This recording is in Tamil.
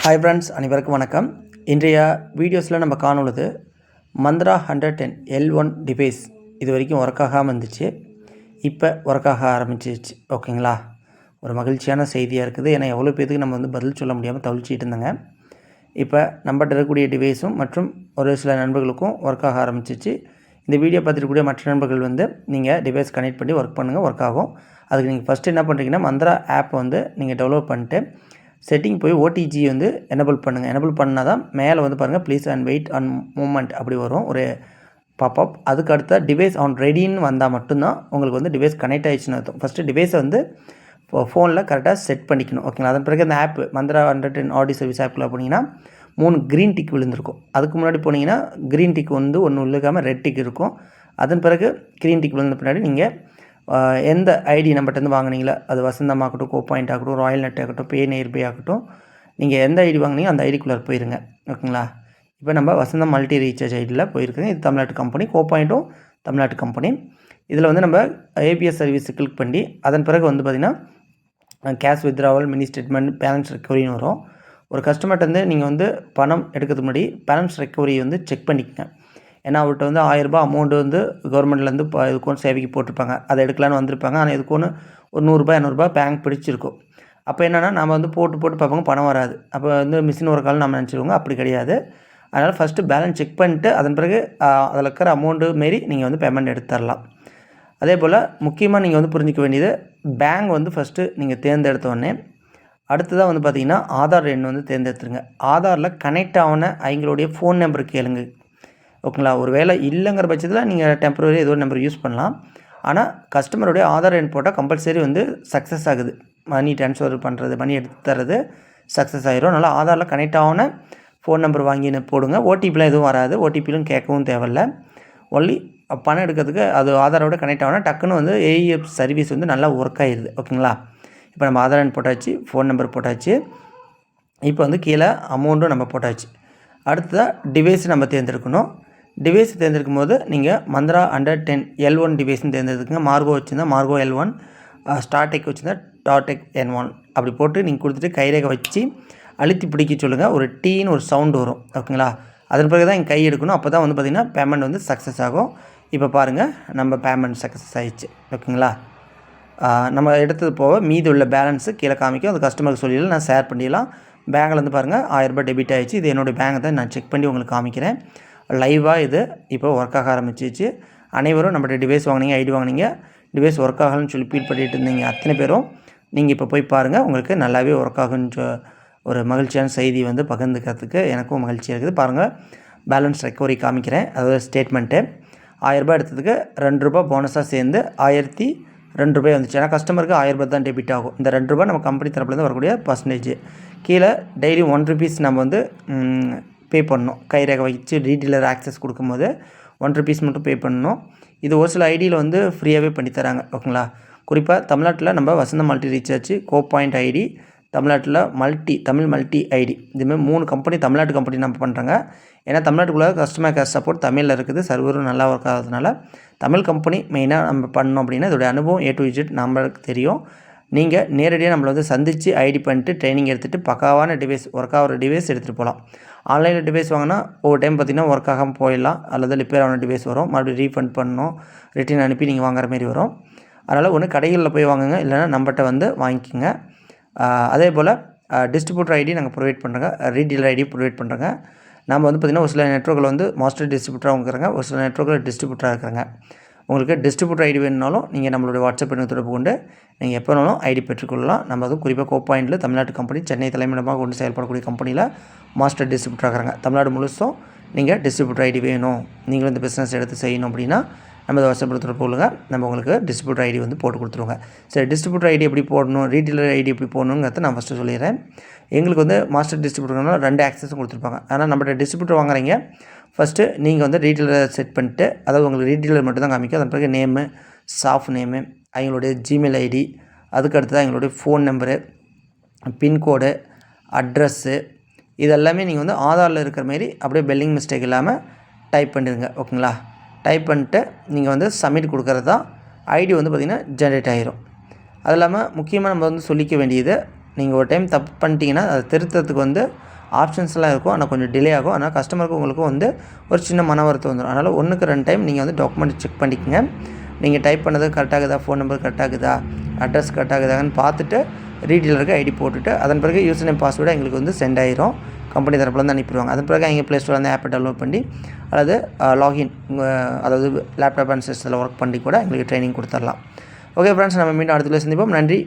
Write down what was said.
ஹாய் ஃப்ரெண்ட்ஸ், அனைவருக்கும் வணக்கம். இன்றைய வீடியோஸில் நம்ம காணுள்ளது மந்த்ரா 110 L1 டிவைஸ். இது வரைக்கும் ஒர்க் ஆகாமல் இருந்துச்சு, இப்போ ஒர்க் ஆக ஆரம்பிச்சிச்சு. ஓகேங்களா, ஒரு மகிழ்ச்சியான செய்தியாக இருக்குது. ஏன்னா எவ்வளோ பேருக்கு நம்ம பதில் சொல்ல முடியாமல் தவிச்சிட்டு இருந்தாங்க. இப்போ நம்மகிட்ட இருக்கக்கூடிய டிவைஸும் மற்றும் ஒரு சில நண்பர்களுக்கும் ஒர்க் ஆக ஆரம்பிச்சிச்சு. இந்த வீடியோ பார்த்துருக்கக்கூடிய மற்ற நண்பர்கள் நீங்கள் டிவைஸ் கனெக்ட் பண்ணி ஒர்க் பண்ணுங்கள், ஒர்க் ஆகும். அதுக்கு நீங்கள் ஃபஸ்ட்டு என்ன பண்ணுறீங்கன்னா, மந்த்ரா ஆப் நீங்கள் டெவலப் பண்ணிட்டு செட்டிங் போய் ஓடிஜி எனேபிள் பண்ணுங்கள். எனேபிள் பண்ணால் தான் மேலே பாருங்கள் please and wait and moment அப்படி வரும் ஒரு பாப்அப். அதுக்கு அடுத்த டிவைஸ் ஆன் ரெடின்னு வந்தால் மட்டும்தான் உங்களுக்கு டிவைஸ் கனெக்ட் ஆகிடுச்சுன்னு அர்த்தம். ஃபஸ்ட்டு டிவைஸை ஃபோனில் கரெக்டாக செட் பண்ணிக்கணும். ஓகேங்களா, அதன் பிறகு அந்த ஆப் மந்த்ரா 110 ஆடியோ சர்வீஸ் ஆப்பில் போனீங்கன்னா 3 க்ரீன் டிக் விழுந்திருக்கும். அதுக்கு முன்னாடி போனீங்கன்னா க்ரீன் டிக் ஒன்று விழுக்காமல் ரெட் டிக் இருக்கும். அதன் பிறகு க்ரீன் டிக் விழுந்த பின்னாடி நீங்கள் எந்த ஐடி நம்மகிட்ட வாங்கினீங்களோ, அது வசந்தமாகட்டும், கோ பாயிண்ட் ஆகட்டும், ராயல் நெட் ஆகட்டும், பே நியர்பை ஆகட்டும், நீங்கள் எந்த ஐடி வாங்கினீங்க அந்த ஐடிக்குள்ளே போயிருங்க. ஓகேங்களா, இப்போ நம்ம வசந்தம் மல்டி ரீசார்ஜ் ஐடியில் போயிருக்குங்க. இது தமிழ்நாட்டு கம்பெனி, கோ பாயிண்ட்டும் தமிழ்நாட்டு கம்பெனி. இதில் நம்ம ஏபிஎஸ் சர்வீஸ் கிளிக் பண்ணி அதன் பிறகு பார்த்திங்கன்னா cash withdrawal, mini statement, balance ரெக்கவரின்னு வரும். ஒரு கஸ்டமர்கிட்ட நீங்கள் பணம் எடுக்கிறதுக்கு முன்னாடி பேலன்ஸ் ரெக்கவரி செக் பண்ணிக்கங்க. ஏன்னா அவர்கிட்ட 1000 அமௌண்ட்டு கவர்மெண்ட்லேருந்து இதுக்கு சேவைக்கு போட்டிருப்பாங்க, அதை எடுக்கலான்னு வந்திருப்பாங்க. ஆனால் இதுக்கு ஒரு 100 200 பேங்க் பிடிச்சிருக்கும். அப்போ என்னென்னா நம்ம போட்டு பார்ப்பாங்க, பணம் வராது. அப்போ மிஷின் ஒரு காலம் நம்ம நினச்சிடுவோங்க. அப்படி கிடையாது. அதனால் ஃபஸ்ட்டு பேலன்ஸ் செக் பண்ணிட்டு அதன் பிறகு அதில் இருக்கிற அமௌண்ட்டு மாரி நீங்கள் பேமெண்ட் எடுத்து தரலாம். அதே போல் முக்கியமாக நீங்கள் புரிஞ்சிக்க வேண்டியது, பேங்க் ஃபஸ்ட்டு நீங்கள் தேர்ந்தெடுத்தோடனே அடுத்ததாக பார்த்திங்கன்னா ஆதார் எண் தேர்ந்தெடுத்துருங்க. ஆதாரில் கனெக்ட் ஆன அவங்களுடைய ஃபோன் நம்பர் கேளுங்க. ஓகேங்களா, ஒரு வேலை இல்லைங்கிற பட்சத்தில் நீங்கள் டெம்பரரி ஏதோ ஒரு நம்பர் யூஸ் பண்ணலாம். ஆனால் கஸ்டமருடைய ஆதார் எண் போட்டால் கம்பல்சரி சக்ஸஸ் ஆகுது. மணி ட்ரான்ஸ்ஃபர் பண்ணுறது, மணி எடுத்து தர்றது சக்ஸஸ் ஆகிரும். அதனால் ஆதாரில் கனெக்ட் ஆன ஃபோன் நம்பர் வாங்கின்னு போடுங்க. ஓடிபிலாம் எதுவும் வராது, ஓடிபிலும் கேட்கவும் தேவையில்லை. ஒன்லி பணம் எடுக்கிறதுக்கு அது ஆதாரோட கனெக்ட் ஆகணும். டக்குன்னு ஏஇஎஃப் சர்வீஸ் நல்லா ஒர்க் ஆகிடுது. ஓகேங்களா, இப்போ நம்ம ஆதார் எண் போட்டாச்சு, ஃபோன் நம்பர் போட்டாச்சு. இப்போ கீழே அமௌண்ட்டும் நம்ம போட்டாச்சு. அடுத்ததாக டிவைஸ் நம்ம தேர்ந்தெடுக்கணும். டிவைஸ் தேர்ந்தெடுக்கும் போது நீங்கள் மந்த்ரா 110 L1 டிவைஸ்னு தேர்ந்தெடுக்குங்க. மார்கோ வச்சுருந்தா மார்கோ L1, ஸ்டார்டெக் வச்சுருந்தா டாடெக் N1 அப்படி போட்டு நீங்கள் கொடுத்துட்டு கைரேகை வச்சு அழுத்தி பிடிக்க சொல்லுங்கள். ஒரு டீன்னு ஒரு சவுண்டு வரும். ஓகேங்களா, அதன் பிறகு தான் எங்கள் கை எடுக்கணும். அப்போ தான் பார்த்திங்கன்னா பேமெண்ட் சக்ஸஸ் ஆகும். இப்போ பாருங்கள், நம்ம பேமெண்ட் சக்ஸஸ் ஆகிடுச்சு. ஓகேங்களா, நம்ம எடுத்தது போக மீதி உள்ள பேலன்ஸு கீழே காமிக்கும். அது கஸ்டமருக்கு சொல்லிடலாம், நான் ஷேர் பண்ணிடலாம். பேங்கில் பாருங்கள் 1000 டெபிட் ஆகிடுச்சு. இது என்னோடய பேங்க் தான், நான் செக் பண்ணி உங்களுக்கு காமிக்கிறேன். லைவாக இது இப்போ ஒர்க் ஆக ஆரம்பிச்சிச்சு. அனைவரும் நம்மகிட்ட டிவைஸ் வாங்கினீங்க, ஐடி வாங்கினீங்க, டிவைஸ் ஒர்க் ஆகலன்னு சொல்லி ஃபீல் பண்ணிட்டு இருந்தீங்க. அத்தனை பேரும் நீங்கள் இப்போ போய் பாருங்கள், உங்களுக்கு நல்லாவே ஒர்க் ஆகுன்னு ஒரு மகிழ்ச்சியான செய்தி பகிர்ந்துக்கிறதுக்கு எனக்கும் மகிழ்ச்சியாக இருக்குது. பாருங்கள், பேலன்ஸ் ரெக்கவரி காமிக்கிறேன். அதாவது ஸ்டேட்மெண்ட்டு 1000 எடுத்ததுக்கு ₹2 போனஸாக சேர்ந்து ₹1002 வந்துச்சு. ஏன்னா கஸ்டமருக்கு ₹1000 தான் டெபிட் ஆகும். இந்த ₹2 நம்ம கம்பெனி தரப்புலேருந்து வரக்கூடிய பர்சன்டேஜ். கீழே டெய்லி ₹1 நம்ம பே பண்ணணும். கைரேகை வச்சு ரீடீலர் ஆக்சஸ் கொடுக்கும்போது ₹1 மட்டும் பே பண்ணணும். இது ஒரு சில ஐடியில் ஃப்ரீயாகவே பண்ணித்தராங்க. ஓகேங்களா, குறிப்பாக தமிழ்நாட்டில் நம்ம வசந்தம் மல்டி ரீசார்ஜ், கோ பாயிண்ட் ஐடி, தமிழ்நாட்டில் தமிழ் மல்டி ஐடி, இதுமாதிரி 3 கம்பெனி தமிழ்நாட்டு கம்பெனி நம்ம பண்ணுறாங்க. ஏன்னா தமிழ்நாட்டுக்குள்ளே கஸ்டமர் கேர் சப்போர்ட் தமிழில் இருக்குது, சர்வரும் நல்லா ஒர்க் ஆகிறதுனால தமிழ் கம்பெனி மெயினாக நம்ம பண்ணோம் அப்படின்னா இதோடைய அனுபவம் A to Z நம்மளுக்கு தெரியும். நீங்கள் நேரடியாக நம்மளை சந்தித்து ஐடி பண்ணிட்டு ட்ரைனிங் எடுத்துகிட்டு பக்காவான டிவைஸ், ஒர்க் ஆகிற டிவைஸ் எடுத்துகிட்டு போகலாம். ஆன்லைனில் டிவைஸ் வாங்கினா ஒவ்வொரு டைம் பார்த்திங்கன்னா ஒர்க் ஆகாமல் போயிடலாம், அல்லது ரிப்பேர் ஆன டிவைஸ் வரும், மறுபடியும் ரீஃபண்ட் பண்ணணும், ரிட்டர்ன் அனுப்பி நீங்கள் வாங்குற மாரி வரும். அதனால் ஒன்று கடைகளில் போய் வாங்குங்க, இல்லைனா நம்மகிட்ட வாங்கிக்கோங்க. அதே போல் டிஸ்ட்ரிபியூட்டர் ஐடி நாங்கள் ப்ரொவைட் பண்ணுறோங்க, ரீடீலர் ஐடி ப்ரொவைட் பண்ணுறோங்க. நம்ம பார்த்திங்கன்னா ஒரு சில நெட்வொர்க்கில் மாஸ்டர் டிஸ்ட்ரிபியூட்டராக இருக்கிறாங்க, ஒரு சில நெட்வொர்க்கில் டிஸ்ட்ரிபியூட்டராக இருக்கிறாங்க. உங்களுக்கு டிஸ்ட்ரிபியூட்டர் ஐடி வேணுனாலும் நீங்கள் நம்மளுடைய வாட்ஸ்அப் எண்ணை தொடர்பு கொண்டு நீங்கள் எப்போ வேணாலும் ஐடி பெற்றுக்கொள்ளலாம். நம்ம குறிப்பாக கோ பாயிண்டில் தமிழ்நாட்டு கம்பெனி, சென்னை தலைமையிடமாக கொண்டு செயல்படக்கூடிய கம்பெனியில் மாஸ்டர் டிஸ்ட்ரிபியூட்டராக இருக்கிறாங்க. தமிழ்நாடு முழுசும் நீங்கள் டிஸ்ட்ரிபியூட்டர் ஐடி வேணும், நீங்களும் இந்த பிஸ்னஸ் எடுத்து செய்யணும் அப்படின்னா நம்ம வாட்ஸ்அப் தொடர்பு கொள்ளுங்கள். நம்ம உங்களுக்கு டிஸ்ட்ரிபியூட்டர் ஐடி போட்டு கொடுத்துருவோங்க. சரி, டிஸ்ட்ரிபியூட்டர் ஐடி எப்படி போடணும், ரீடீலர் ஐடி எப்படி போடணுங்கிறத நான் ஃபஸ்ட்டு சொல்லிடுறேன். எங்களுக்கு மாஸ்டர் டிஸ்ட்ரிபியூட்டர்னால 2 ஆக்சஸும் கொடுத்துருப்பாங்க. ஆனால் நம்மகிட்ட டிஸ்ட்ரிபியூட்டர் வாங்குறீங்க, ஃபஸ்ட்டு நீங்கள் ரீடீலரை செட் பண்ணிட்டு, அதாவது உங்களுக்கு ரீடீலர் மட்டும் தான் காமிக்கும். அதன் பிறகு நேமு, ஸ்டாஃப் நேமு, அவங்களுடைய ஜிமெயில் ஐடி, அதுக்கு அடுத்தது அவங்களுடைய ஃபோன் நம்பரு, பின்கோடு, அட்ரஸ்ஸு, இதெல்லாமே நீங்கள் ஆதாரில் இருக்கிற மாரி அப்படியே பெல்லிங் மிஸ்டேக் இல்லாமல் டைப் பண்ணிடுங்க. ஓகேங்களா, டைப் பண்ணிட்டு நீங்கள் சப்மிட் கொடுக்குறது தான் ஐடி பார்த்திங்கன்னா ஜென்ரேட் ஆகிரும். அது இல்லாமல் முக்கியமாக நம்ம சொல்லிக்க வேண்டியது, நீங்கள் ஒரு டைம் தப்பு பண்ணிட்டீங்கன்னா அதை திருத்தத்துக்கு வந்து ஆப்ஷன்ஸ்லாம் இருக்கும். ஆனால் கொஞ்சம் டிலே ஆகும். ஆனால் கஸ்டமருக்கு உங்களுக்கும் வந்து ஒரு சின்ன மன வருத்தம் வந்துடும். அதனால் 1க்கு 2 டைம் நீங்கள் வந்து டாக்குமெண்ட் செக் பண்ணிக்கோங்க. நீங்கள் டைப் பண்ணது கரெக்டாகுதா, ஃபோன் நம்பர் கரெக்டாகுதா, அட்ரஸ் கரெக்டாகுதான்னு பார்த்துட்டு ரீடீலருக்கு ஐடி போட்டுட்டு அதன் பிறகு யூசர் நேம் பாஸ்வேர்டு எங்களுக்கு வந்து சென்ட் ஆயிரும். கம்பெனி தரப்புலேருந்து அனுப்பிடுவாங்க. அதன் பிறகு எங்கள் ப்ளே ஸ்டோரில் வந்து ஆப்பை டவுன்லோட் பண்ணி அல்லது லாகின் அதாவது லேப்டாப் அண்ட் சிஸ்டத்தில் ஒர்க் பண்ணி கூட எங்களுக்கு ட்ரைனிங் கொடுத்துடலாம். ஓகே ஃப்ரெண்ட்ஸ், நம்ம மீண்டும் அடுத்த சந்திப்போம். நன்றி.